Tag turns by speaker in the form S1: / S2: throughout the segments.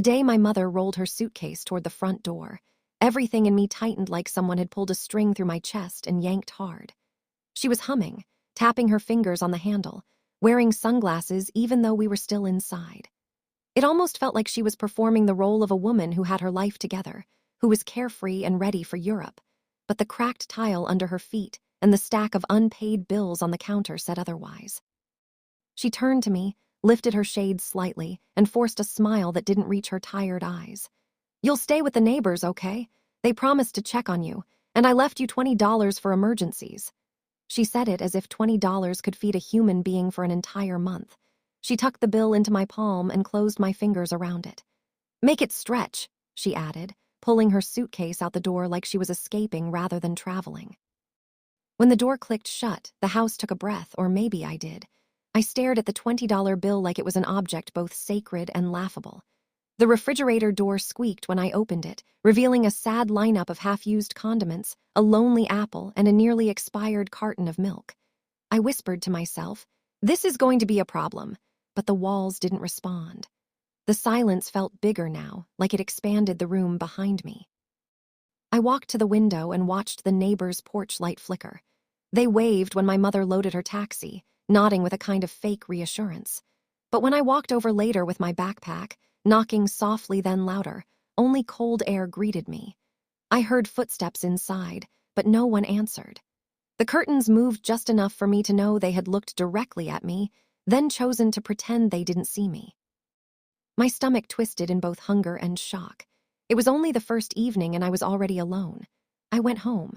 S1: The day my mother rolled her suitcase toward the front door, everything in me tightened like someone had pulled a string through my chest and yanked hard. She was humming, tapping her fingers on the handle, wearing sunglasses even though we were still inside. It almost felt like she was performing the role of a woman who had her life together, who was carefree and ready for Europe. But the cracked tile under her feet and the stack of unpaid bills on the counter said otherwise. She turned to me, lifted her shades slightly, and forced a smile that didn't reach her tired eyes. "You'll stay with the neighbors, okay? They promised to check on you, and I left you $20 for emergencies." She said it as if $20 could feed a human being for an entire month. She tucked the bill into my palm and closed my fingers around it. "Make it stretch," she added, pulling her suitcase out the door like she was escaping rather than traveling. When the door clicked shut, the house took a breath, or maybe I did. I stared at the $20 bill like it was an object both sacred and laughable. The refrigerator door squeaked when I opened it, revealing a sad lineup of half-used condiments, a lonely apple, and a nearly expired carton of milk. I whispered to myself, "This is going to be a problem," but the walls didn't respond. The silence felt bigger now, like it expanded the room behind me. I walked to the window and watched the neighbor's porch light flicker. They waved when my mother loaded her taxi, nodding with a kind of fake reassurance. But when I walked over later with my backpack, knocking softly then louder, only cold air greeted me. I heard footsteps inside, but no one answered. The curtains moved just enough for me to know they had looked directly at me, then chosen to pretend they didn't see me. My stomach twisted in both hunger and shock. It was only the first evening and I was already alone. I went home.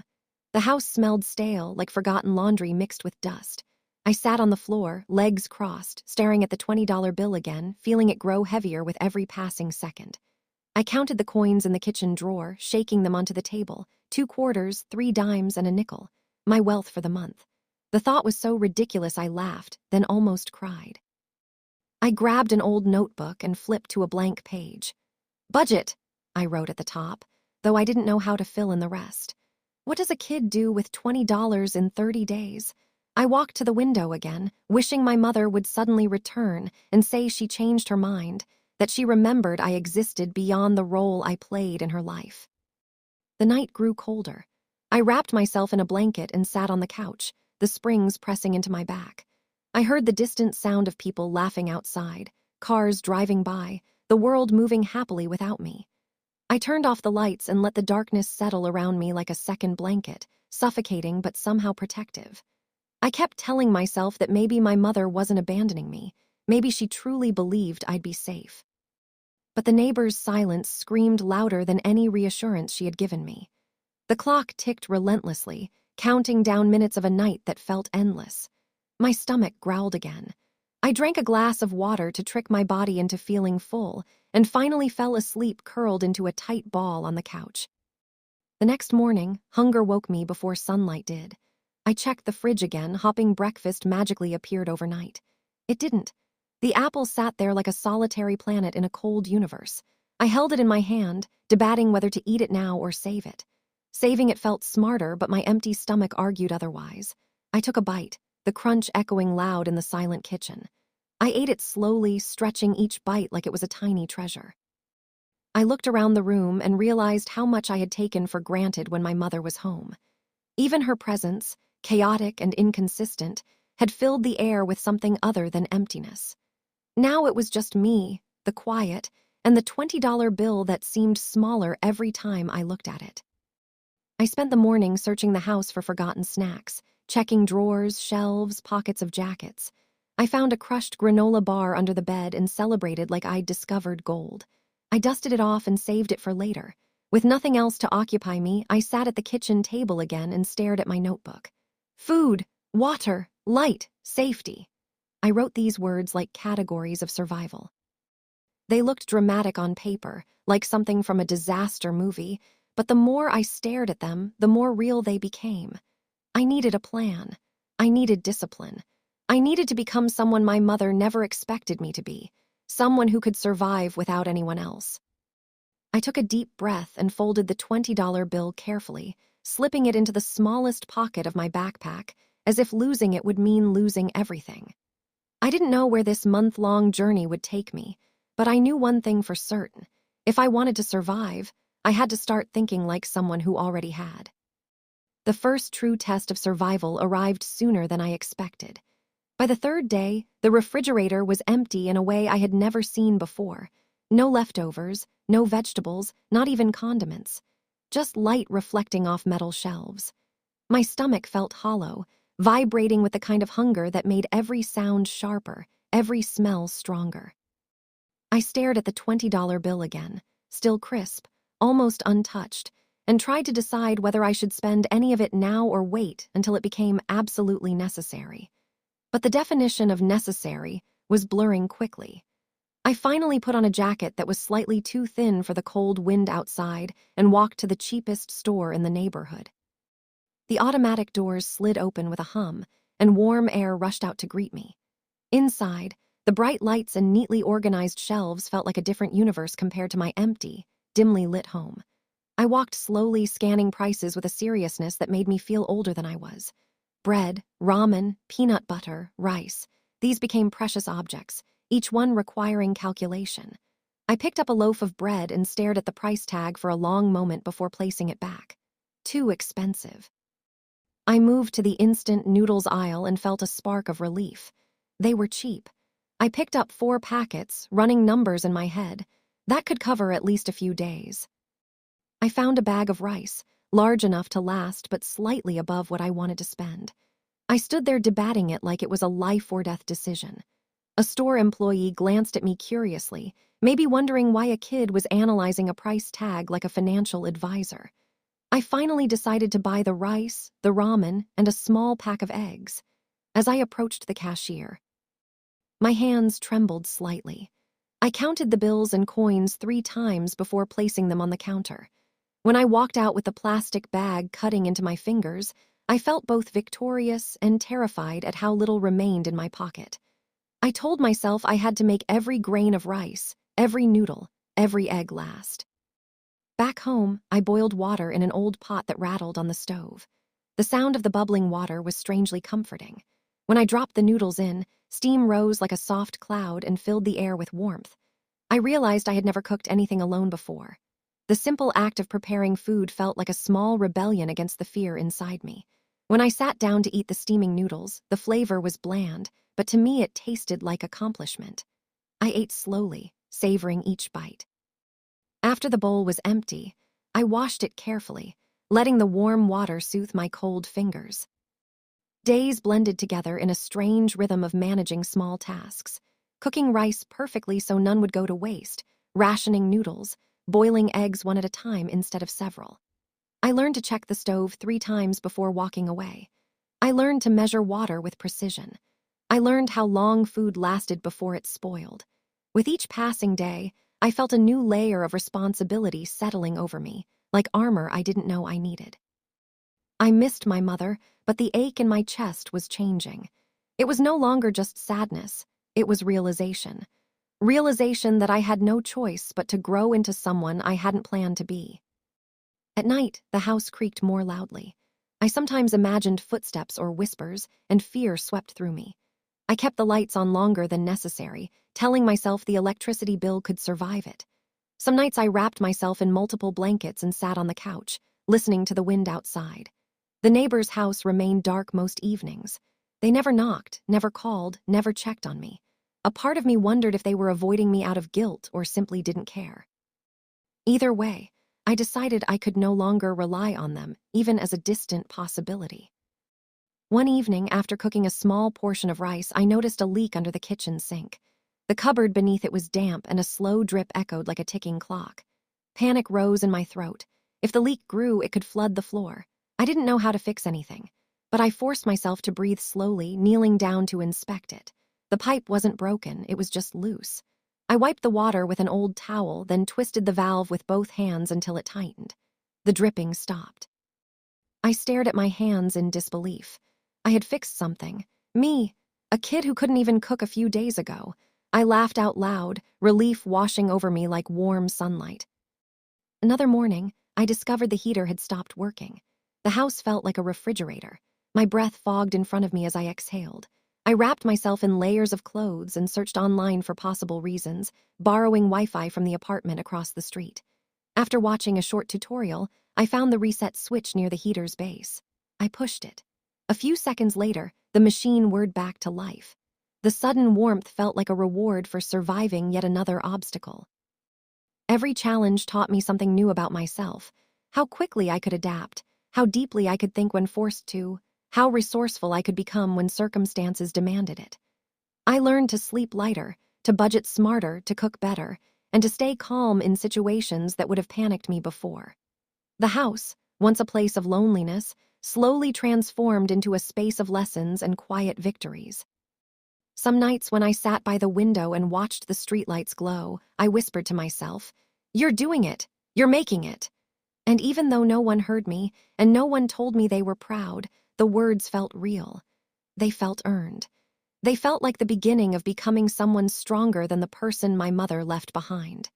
S1: The house smelled stale, like forgotten laundry mixed with dust. I sat on the floor, legs crossed, staring at the $20 bill again, feeling it grow heavier with every passing second. I counted the coins in the kitchen drawer, shaking them onto the table, 2 quarters, 3 dimes, and a nickel, my wealth for the month. The thought was so ridiculous I laughed, then almost cried. I grabbed an old notebook and flipped to a blank page. "Budget," I wrote at the top, though I didn't know how to fill in the rest. What does a kid do with $20 in 30 days? I walked to the window again, wishing my mother would suddenly return and say she changed her mind, that she remembered I existed beyond the role I played in her life. The night grew colder. I wrapped myself in a blanket and sat on the couch, the springs pressing into my back. I heard the distant sound of people laughing outside, cars driving by, the world moving happily without me. I turned off the lights and let the darkness settle around me like a second blanket, suffocating but somehow protective. I kept telling myself that maybe my mother wasn't abandoning me. Maybe she truly believed I'd be safe. But the neighbor's silence screamed louder than any reassurance she had given me. The clock ticked relentlessly, counting down minutes of a night that felt endless. My stomach growled again. I drank a glass of water to trick my body into feeling full, and finally fell asleep curled into a tight ball on the couch. The next morning, hunger woke me before sunlight did. I checked the fridge again, hoping breakfast magically appeared overnight. It didn't. The apple sat there like a solitary planet in a cold universe. I held it in my hand, debating whether to eat it now or save it. Saving it felt smarter, but my empty stomach argued otherwise. I took a bite, the crunch echoing loud in the silent kitchen. I ate it slowly, stretching each bite like it was a tiny treasure. I looked around the room and realized how much I had taken for granted when my mother was home. Even her presence, chaotic and inconsistent, had filled the air with something other than emptiness. Now it was just me, the quiet, and the $20 bill that seemed smaller every time I looked at it. I spent the morning searching the house for forgotten snacks, checking drawers, shelves, pockets of jackets. I found a crushed granola bar under the bed and celebrated like I'd discovered gold. I dusted it off and saved it for later. With nothing else to occupy me, I sat at the kitchen table again and stared at my notebook. Food, water, light, safety. I wrote these words like categories of survival. They looked dramatic on paper, like something from a disaster movie, but the more I stared at them, the more real they became. I needed a plan. I needed discipline. I needed to become someone my mother never expected me to be, someone who could survive without anyone else. I took a deep breath and folded the $20 bill carefully, slipping it into the smallest pocket of my backpack, as if losing it would mean losing everything. I didn't know where this month-long journey would take me, but I knew one thing for certain. If I wanted to survive, I had to start thinking like someone who already had. The first true test of survival arrived sooner than I expected. By the third day, the refrigerator was empty in a way I had never seen before. No leftovers, no vegetables, not even condiments. Just light reflecting off metal shelves. My stomach felt hollow, vibrating with the kind of hunger that made every sound sharper, every smell stronger. I stared at the $20 bill again, still crisp, almost untouched, and tried to decide whether I should spend any of it now or wait until it became absolutely necessary. But the definition of necessary was blurring quickly. I finally put on a jacket that was slightly too thin for the cold wind outside and walked to the cheapest store in the neighborhood. The automatic doors slid open with a hum, and warm air rushed out to greet me. Inside, the bright lights and neatly organized shelves felt like a different universe compared to my empty, dimly lit home. I walked slowly, scanning prices with a seriousness that made me feel older than I was. Bread, ramen, peanut butter, rice. These became precious objects, each one requiring calculation. I picked up a loaf of bread and stared at the price tag for a long moment before placing it back. Too expensive. I moved to the instant noodles aisle and felt a spark of relief. They were cheap. I picked up 4 packets, running numbers in my head. That could cover at least a few days. I found a bag of rice, large enough to last but slightly above what I wanted to spend. I stood there debating it like it was a life-or-death decision. A store employee glanced at me curiously, maybe wondering why a kid was analyzing a price tag like a financial advisor. I finally decided to buy the rice, the ramen, and a small pack of eggs. As I approached the cashier, my hands trembled slightly. I counted the bills and coins 3 times before placing them on the counter. When I walked out with the plastic bag cutting into my fingers, I felt both victorious and terrified at how little remained in my pocket. I told myself I had to make every grain of rice, every noodle, every egg last. Back home, I boiled water in an old pot that rattled on the stove. The sound of the bubbling water was strangely comforting. When I dropped the noodles in, steam rose like a soft cloud and filled the air with warmth. I realized I had never cooked anything alone before. The simple act of preparing food felt like a small rebellion against the fear inside me. When I sat down to eat the steaming noodles, the flavor was bland, but to me it tasted like accomplishment. I ate slowly, savoring each bite. After the bowl was empty, I washed it carefully, letting the warm water soothe my cold fingers. Days blended together in a strange rhythm of managing small tasks. Cooking rice perfectly so none would go to waste, rationing noodles, boiling eggs one at a time instead of several. I learned to check the stove 3 times before walking away. I learned to measure water with precision. I learned how long food lasted before it spoiled. With each passing day, I felt a new layer of responsibility settling over me, like armor I didn't know I needed. I missed my mother, but the ache in my chest was changing. It was no longer just sadness, it was realization. Realization that I had no choice but to grow into someone I hadn't planned to be. At night, the house creaked more loudly. I sometimes imagined footsteps or whispers, and fear swept through me. I kept the lights on longer than necessary, telling myself the electricity bill could survive it. Some nights I wrapped myself in multiple blankets and sat on the couch, listening to the wind outside. The neighbor's house remained dark most evenings. They never knocked, never called, never checked on me. A part of me wondered if they were avoiding me out of guilt or simply didn't care. Either way, I decided I could no longer rely on them, even as a distant possibility. One evening, after cooking a small portion of rice, I noticed a leak under the kitchen sink. The cupboard beneath it was damp, and a slow drip echoed like a ticking clock. Panic rose in my throat. If the leak grew, it could flood the floor. I didn't know how to fix anything, but I forced myself to breathe slowly, kneeling down to inspect it. The pipe wasn't broken, it was just loose. I wiped the water with an old towel, then twisted the valve with both hands until it tightened. The dripping stopped. I stared at my hands in disbelief. I had fixed something. Me, a kid who couldn't even cook a few days ago. I laughed out loud, relief washing over me like warm sunlight. Another morning, I discovered the heater had stopped working. The house felt like a refrigerator. My breath fogged in front of me as I exhaled. I wrapped myself in layers of clothes and searched online for possible reasons, borrowing Wi-Fi from the apartment across the street. After watching a short tutorial, I found the reset switch near the heater's base. I pushed it. A few seconds later, the machine whirred back to life. The sudden warmth felt like a reward for surviving yet another obstacle. Every challenge taught me something new about myself: how quickly I could adapt, how deeply I could think when forced to, how resourceful I could become when circumstances demanded it. I learned to sleep lighter, to budget smarter, to cook better, and to stay calm in situations that would have panicked me before. The house, once a place of loneliness, slowly transformed into a space of lessons and quiet victories. Some nights when I sat by the window and watched the streetlights glow, I whispered to myself, "You're doing it! You're making it!" And even though no one heard me, and no one told me they were proud, the words felt real. They felt earned. They felt like the beginning of becoming someone stronger than the person my mother left behind.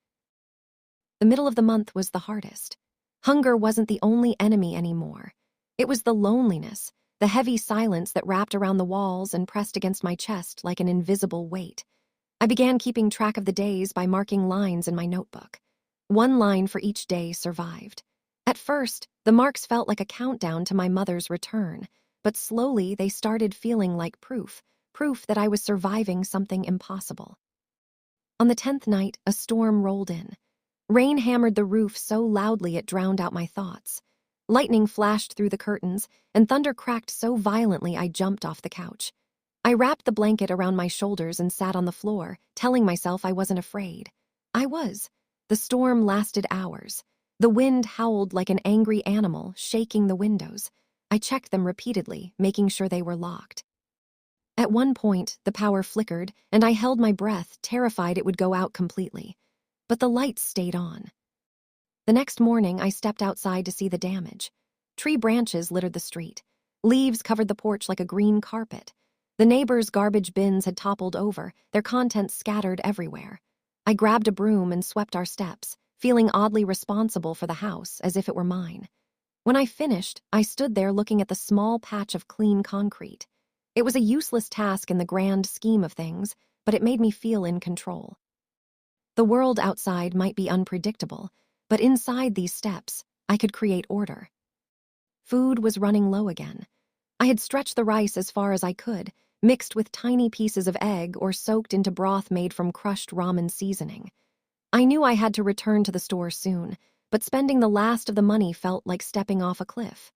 S1: The middle of the month was the hardest. Hunger wasn't the only enemy anymore. It was the loneliness, the heavy silence that wrapped around the walls and pressed against my chest like an invisible weight. I began keeping track of the days by marking lines in my notebook. One line for each day survived. At first, the marks felt like a countdown to my mother's return, but slowly they started feeling like proof that I was surviving something impossible. On the 10th night, a storm rolled in. Rain hammered the roof so loudly it drowned out my thoughts. Lightning flashed through the curtains, and thunder cracked so violently I jumped off the couch. I wrapped the blanket around my shoulders and sat on the floor, telling myself I wasn't afraid. I was. The storm lasted hours. The wind howled like an angry animal, shaking the windows. I checked them repeatedly, making sure they were locked. At one point, the power flickered, and I held my breath, terrified it would go out completely. But the lights stayed on. The next morning, I stepped outside to see the damage. Tree branches littered the street. Leaves covered the porch like a green carpet. The neighbors' garbage bins had toppled over, their contents scattered everywhere. I grabbed a broom and swept our steps, feeling oddly responsible for the house, as if it were mine. When I finished, I stood there looking at the small patch of clean concrete. It was a useless task in the grand scheme of things, but it made me feel in control. The world outside might be unpredictable, but inside these steps, I could create order. Food was running low again. I had stretched the rice as far as I could, mixed with tiny pieces of egg or soaked into broth made from crushed ramen seasoning. I knew I had to return to the store soon, but spending the last of the money felt like stepping off a cliff.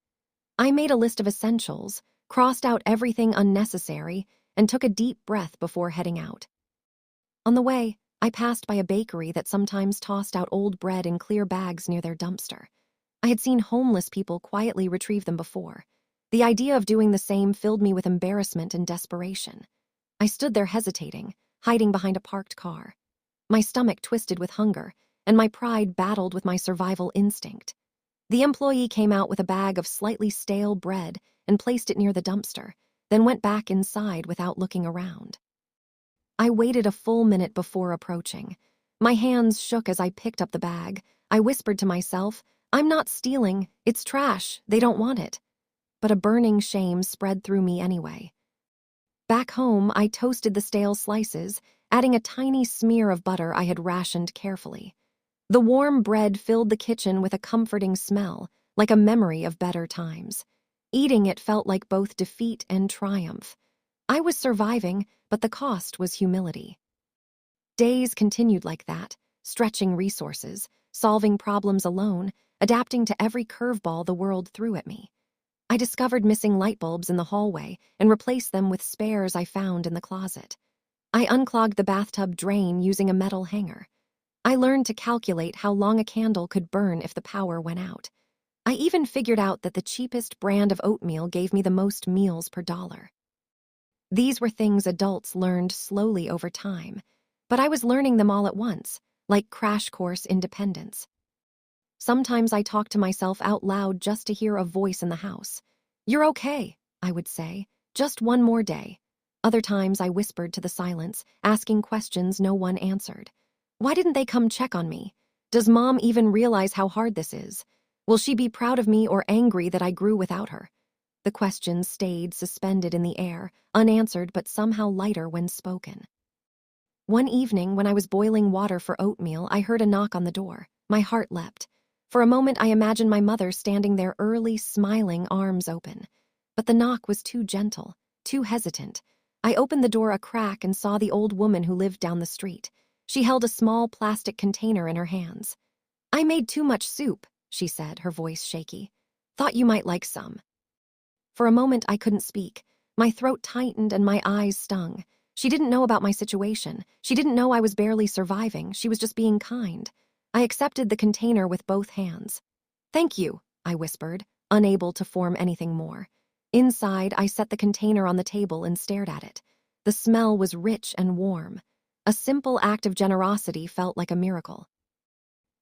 S1: I made a list of essentials, crossed out everything unnecessary, and took a deep breath before heading out. On the way, I passed by a bakery that sometimes tossed out old bread in clear bags near their dumpster. I had seen homeless people quietly retrieve them before. The idea of doing the same filled me with embarrassment and desperation. I stood there hesitating, hiding behind a parked car. My stomach twisted with hunger, and my pride battled with my survival instinct. The employee came out with a bag of slightly stale bread and placed it near the dumpster, then went back inside without looking around. I waited a full minute before approaching. My hands shook as I picked up the bag. I whispered to myself, "I'm not stealing, it's trash, they don't want it." But a burning shame spread through me anyway. Back home, I toasted the stale slices, adding a tiny smear of butter I had rationed carefully. The warm bread filled the kitchen with a comforting smell, like a memory of better times. Eating it felt like both defeat and triumph. I was surviving, but the cost was humility. Days continued like that, stretching resources, solving problems alone, adapting to every curveball the world threw at me. I discovered missing light bulbs in the hallway and replaced them with spares I found in the closet. I unclogged the bathtub drain using a metal hanger. I learned to calculate how long a candle could burn if the power went out. I even figured out that the cheapest brand of oatmeal gave me the most meals per dollar. These were things adults learned slowly over time, but I was learning them all at once, like crash course independence. Sometimes I talked to myself out loud just to hear a voice in the house. "You're okay," I would say, "just one more day." Other times I whispered to the silence, asking questions no one answered. Why didn't they come check on me? Does Mom even realize how hard this is? Will she be proud of me or angry that I grew without her? The questions stayed suspended in the air, unanswered but somehow lighter when spoken. One evening, when I was boiling water for oatmeal, I heard a knock on the door. My heart leapt. For a moment, I imagined my mother standing there early, smiling, arms open. But the knock was too gentle, too hesitant. I opened the door a crack and saw the old woman who lived down the street. She held a small plastic container in her hands. "I made too much soup," she said, her voice shaky. "Thought you might like some." For a moment, I couldn't speak. My throat tightened and my eyes stung. She didn't know about my situation. She didn't know I was barely surviving. She was just being kind. I accepted the container with both hands. "Thank you," I whispered, unable to form anything more. Inside, I set the container on the table and stared at it. The smell was rich and warm. A simple act of generosity felt like a miracle.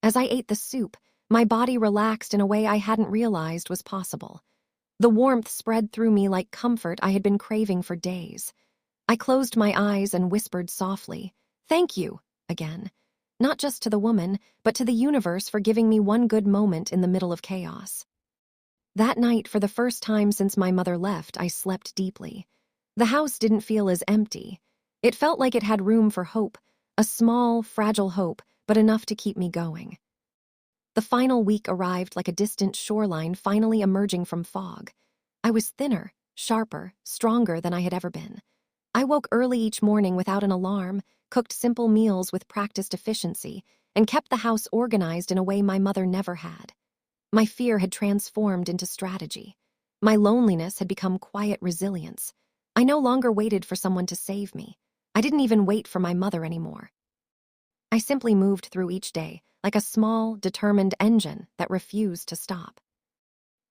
S1: As I ate the soup, my body relaxed in a way I hadn't realized was possible. The warmth spread through me like comfort I had been craving for days. I closed my eyes and whispered softly, "Thank you," again. Not just to the woman, but to the universe for giving me one good moment in the middle of chaos. That night, for the first time since my mother left, I slept deeply. The house didn't feel as empty. It felt like it had room for hope, a small, fragile hope, but enough to keep me going. The final week arrived like a distant shoreline finally emerging from fog. I was thinner, sharper, stronger than I had ever been. I woke early each morning without an alarm, cooked simple meals with practiced efficiency, and kept the house organized in a way my mother never had. My fear had transformed into strategy. My loneliness had become quiet resilience. I no longer waited for someone to save me. I didn't even wait for my mother anymore. I simply moved through each day, like a small, determined engine that refused to stop.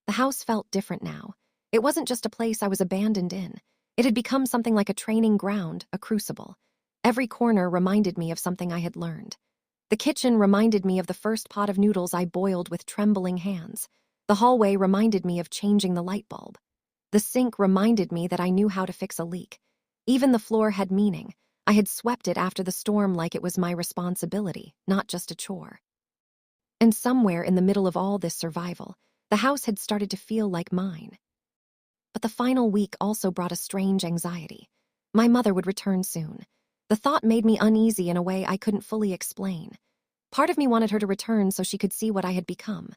S1: The house felt different now. It wasn't just a place I was abandoned in. It had become something like a training ground, a crucible. Every corner reminded me of something I had learned. The kitchen reminded me of the first pot of noodles I boiled with trembling hands. The hallway reminded me of changing the light bulb. The sink reminded me that I knew how to fix a leak. Even the floor had meaning. I had swept it after the storm like it was my responsibility, not just a chore. And somewhere in the middle of all this survival, the house had started to feel like mine. But the final week also brought a strange anxiety. My mother would return soon. The thought made me uneasy in a way I couldn't fully explain. Part of me wanted her to return so she could see what I had become.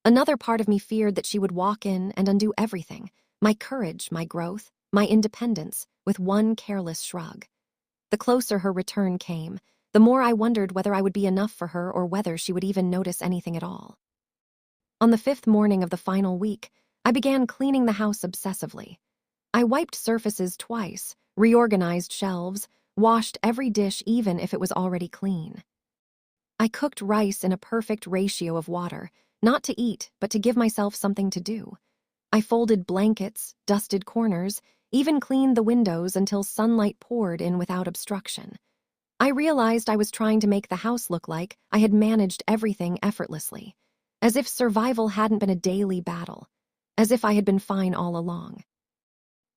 S1: Another part of me feared that she would walk in and undo everything, my courage, my growth, my independence, with one careless shrug. The closer her return came, the more I wondered whether I would be enough for her or whether she would even notice anything at all. On the 5th morning of the final week, I began cleaning the house obsessively. I wiped surfaces twice, reorganized shelves, washed every dish even if it was already clean. I cooked rice in a perfect ratio of water, not to eat, but to give myself something to do. I folded blankets, dusted corners, even cleaned the windows until sunlight poured in without obstruction. I realized I was trying to make the house look like I had managed everything effortlessly, as if survival hadn't been a daily battle, as if I had been fine all along.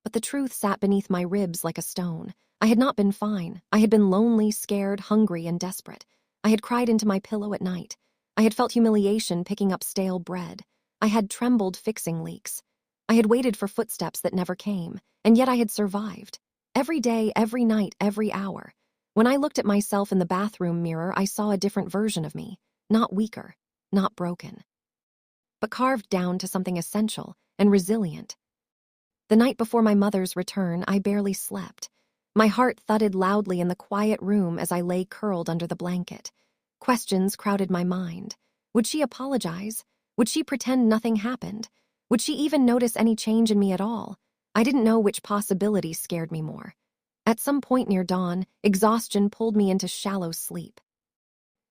S1: But the truth sat beneath my ribs like a stone. I had not been fine. I had been lonely, scared, hungry, and desperate. I had cried into my pillow at night. I had felt humiliation picking up stale bread. I had trembled fixing leaks. I had waited for footsteps that never came, and yet I had survived. Every day, every night, every hour. When I looked at myself in the bathroom mirror, I saw a different version of me. Not weaker, not broken, but carved down to something essential and resilient. The night before my mother's return, I barely slept. My heart thudded loudly in the quiet room as I lay curled under the blanket. Questions crowded my mind. Would she apologize? Would she pretend nothing happened? Would she even notice any change in me at all? I didn't know which possibility scared me more. At some point near dawn, exhaustion pulled me into shallow sleep.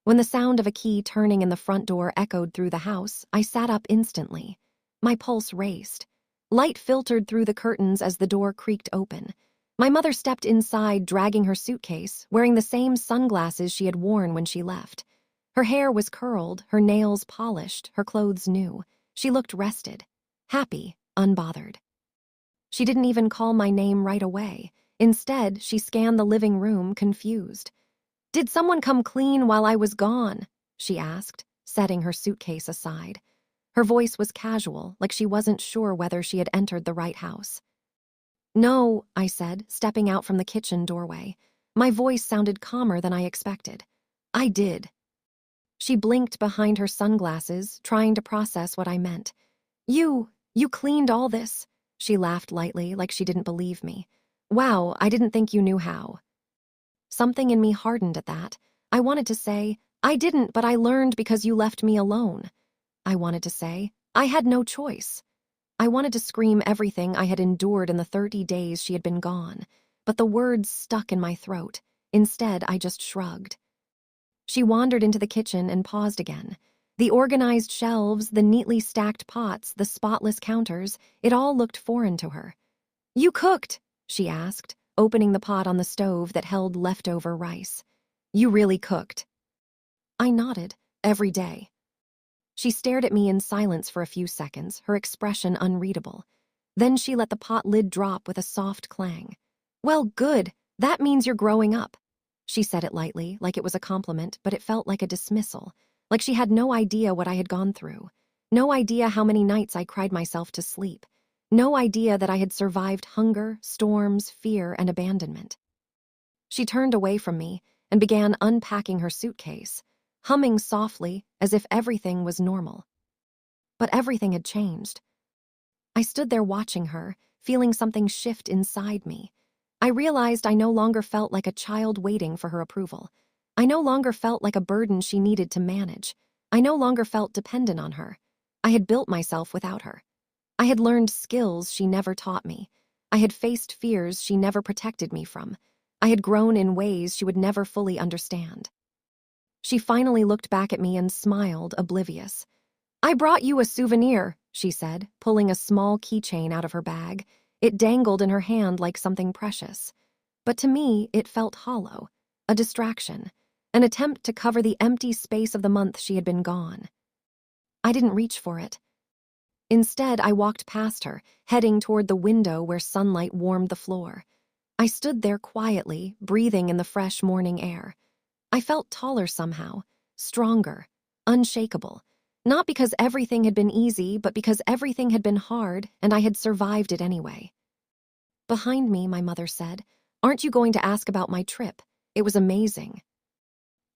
S1: When the sound of a key turning in the front door echoed through the house, I sat up instantly. My pulse raced. Light filtered through the curtains as the door creaked open. My mother stepped inside, dragging her suitcase, wearing the same sunglasses she had worn when she left. Her hair was curled, her nails polished, her clothes new. She looked rested, happy, unbothered. She didn't even call my name right away. Instead, she scanned the living room, confused. "Did someone come clean while I was gone?" she asked, setting her suitcase aside. Her voice was casual, like she wasn't sure whether she had entered the right house. "No," I said, stepping out from the kitchen doorway. My voice sounded calmer than I expected. "I did." She blinked behind her sunglasses, trying to process what I meant. You cleaned all this?" She laughed lightly, like she didn't believe me. "Wow, I didn't think you knew how." Something in me hardened at that. I wanted to say, "I didn't, but I learned because you left me alone." I wanted to say, "I had no choice." I wanted to scream everything I had endured in the 30 days she had been gone, but the words stuck in my throat. Instead, I just shrugged. She wandered into the kitchen and paused again. The organized shelves, the neatly stacked pots, the spotless counters, it all looked foreign to her. "You cooked?" she asked, opening the pot on the stove that held leftover rice. "You really cooked?" I nodded. "Every day." She stared at me in silence for a few seconds, her expression unreadable. Then she let the pot lid drop with a soft clang. "Well, good. That means you're growing up." She said it lightly, like it was a compliment, but it felt like a dismissal, like she had no idea what I had gone through. No idea how many nights I cried myself to sleep. No idea that I had survived hunger, storms, fear, and abandonment. She turned away from me and began unpacking her suitcase, humming softly as if everything was normal. But everything had changed. I stood there watching her, feeling something shift inside me. I realized I no longer felt like a child waiting for her approval. I no longer felt like a burden she needed to manage. I no longer felt dependent on her. I had built myself without her. I had learned skills she never taught me. I had faced fears she never protected me from. I had grown in ways she would never fully understand. She finally looked back at me and smiled, oblivious. "I brought you a souvenir," she said, pulling a small keychain out of her bag. It dangled in her hand like something precious. But to me, it felt hollow, a distraction, an attempt to cover the empty space of the month she had been gone. I didn't reach for it. Instead, I walked past her, heading toward the window where sunlight warmed the floor. I stood there quietly, breathing in the fresh morning air. I felt taller somehow, stronger, unshakable. Not because everything had been easy, but because everything had been hard, and I had survived it anyway. "Behind me," my mother said, "aren't you going to ask about my trip? It was amazing."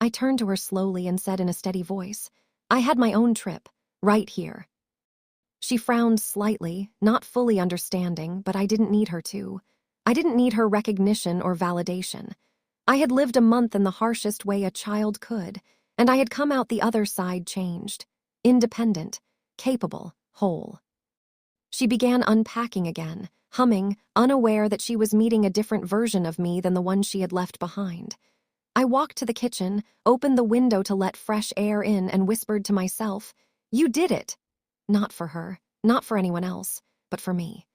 S1: I turned to her slowly and said in a steady voice, "I had my own trip, right here." She frowned slightly, not fully understanding, but I didn't need her to. I didn't need her recognition or validation. I had lived a month in the harshest way a child could, and I had come out the other side changed, independent, capable, whole. She began unpacking again, humming, unaware that she was meeting a different version of me than the one she had left behind. I walked to the kitchen, opened the window to let fresh air in, and whispered to myself, "You did it!" Not for her, not for anyone else, but for me.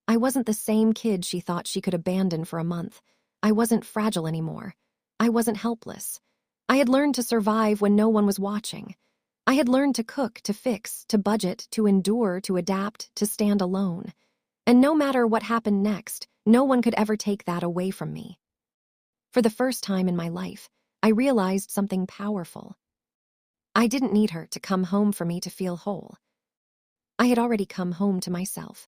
S1: I wasn't the same kid she thought she could abandon for a month. I wasn't fragile anymore. I wasn't helpless. I had learned to survive when no one was watching. I had learned to cook, to fix, to budget, to endure, to adapt, to stand alone. And no matter what happened next, no one could ever take that away from me. For the first time in my life, I realized something powerful. I didn't need her to come home for me to feel whole. I had already come home to myself.